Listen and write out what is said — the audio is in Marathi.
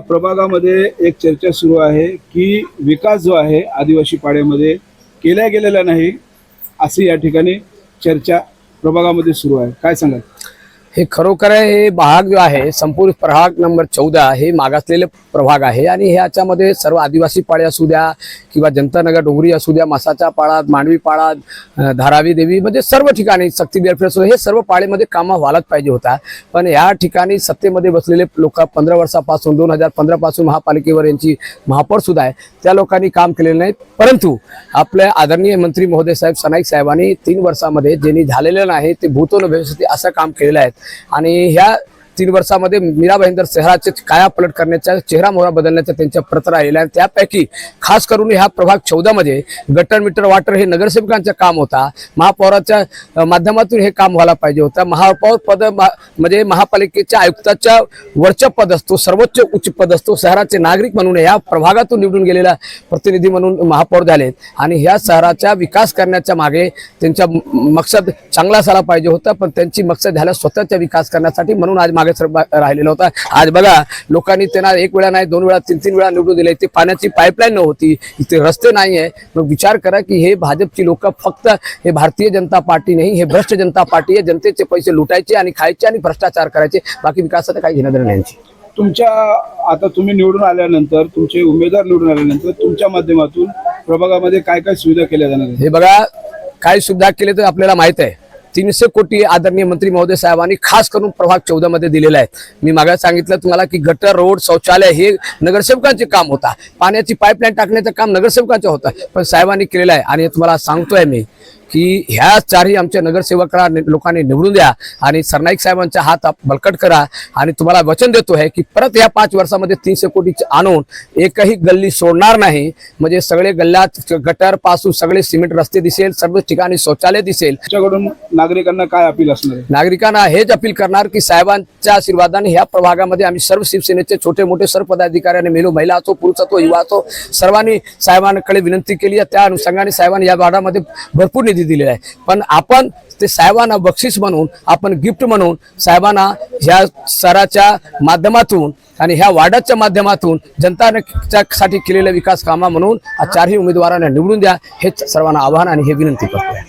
प्रभागामध्ये एक चर्चा सुरू आहे की विकास जो आहे आदिवासी पाड्यामध्ये केला गेलेला नाही, अशी या ठिकाणी चर्चा प्रभागामध्ये सुरू आहे. काय सांगाल? हे खरोखर हे भाग जो आहे संपूर्ण प्रभाग नंबर 14 हे मागासलेले प्रभाग आहे आणि ह्याच्यामध्ये सर्व आदिवासी पाडे असू द्या किंवा जनतानगर डोंगरी असू द्या, मसाचा पाडा, मांडवी पाडा, धारावी देवी, म्हणजे सर्व ठिकाणी शक्ती वेलफेअर हे सर्व पाड्यामध्ये कामं व्हायलाच पाहिजे होता. पण या ठिकाणी सत्तेमध्ये बसलेले लोक 15 वर्षापासून 2015 पासून महापालिकेवर यांची महापौर सुद्धा आहे, त्या लोकांनी काम केलेलं नाही. परंतु आपल्या आदरणीय मंत्री महोदय साहेब सनाईक साहेबांनी 3 वर्षामध्ये ज्यांनी झालेलं नाही ते भूतोन भविष्यती असं काम केलेलं आहे. आणि ह्या 3 वर्षामध्ये मीरा भाईंदर शहराचे कायापलट करण्याचा, चेहरा मोहरा बदलण्याचा त्यांच्या प्रत राहिला आहे. त्यापैकी खास करून ह्या प्रभाग 14 मध्ये गटर मीटर वाटर हे नगरसेवकांचं काम होता. महापौराच्या माध्यमातून हे काम व्हायला पाहिजे होतं. महापौर पद म्हणजे महापालिकेच्या आयुक्ताच्या वरचं पद असतो, सर्वोच्च उच्च पद असतो. शहराचे नागरिक म्हणून या प्रभागातून निवडून गेलेला प्रतिनिधी म्हणून महापौर झालेत आणि ह्या शहराचा विकास करण्याच्या मागे त्यांचा मकसद चांगला असायला पाहिजे होता. पण त्यांची मकसद झाला स्वतःचा विकास करण्यासाठी, म्हणून आज राहिलेला होता. आज बघा लोकांनी त्यांना 1 वेळा नाही 2 वेळा 3 वेळा निवडून दिले. ते पाण्याची पाईपलाईन नव्हती, इथे रस्ते नाही आहे. मग विचार करा की हे भाजपची लोक फक्त हे भारतीय जनता पार्टी नाही, हे भ्रष्ट जनता पार्टी आहे. जनतेचे पैसे लुटायचे आणि खायचे आणि भ्रष्टाचार करायचे, बाकी विकासाचं काही घेणं देणं नाही. तुमच्या आता तुम्ही निवडून आल्यानंतर, तुमचे उमेदवार निवडून आल्यानंतर तुमच्या माध्यमातून प्रभागामध्ये काय काय सुविधा केल्या जाणार? हे बघा काय सुविधा केले तर आपल्याला माहित आहे. 300 कोटी आदरणीय मंत्री महोदय साहेबांनी खास करून प्रभाग 14 मध्ये दिलेले आहेत. मी मागे सांगितलं तुम्हाला की गटर, रोड, शौचालय हे नगरसेवकांचे काम होता. पाण्याची पाईपलाईन टाकण्याचं काम नगरसेवकांचं होतं, पण साहेबांनी केलेलं आहे. आणि तुम्हाला सांगतोय मी की ह्या 4ही आमच्या नगरसेवकाला लोकांनी निवडून द्या आणि सरनाईक साहेबांचा हात बळकट करा. आणि तुम्हाला वचन देतो आहे की परत या 5 वर्षामध्ये 300 कोटी आणून एकही गल्ली सोडणार नाही. म्हणजे सगळे गल्ल्यात गटर पासून सगळे सिमेंट रस्ते दिसेल, सर्व ठिकाणी शौचालय दिसेल. तुमच्याकडून नागरिकांना काय अपील असणार? नागरिकांना हेच अपील करणार की साहेबांच्या आशीर्वादाने ह्या प्रभागामध्ये आम्ही सर्व शिवसेनेचे छोटे मोठे सर्व पदाधिकाऱ्यांनी मिळून, महिला असो, पुरुष असो, युवा असो, सर्वांनी साहेबांकडे विनंती केली आहे. त्या अनुषंगाने साहेबांनी या वार्डामध्ये भरपूर निधी दिलेला आहे. पण आपण ते साहेबांना बक्षीस म्हणून, आपण गिफ्ट म्हणून साहेबांना ह्या शहराच्या माध्यमातून आणि ह्या वार्डाच्या माध्यमातून जनतासाठी केलेल्या विकास कामा म्हणून 4ही उमेदवारांना निवडून द्या, हेच सर्वांना आवाहन आणि हे विनंती करतोय.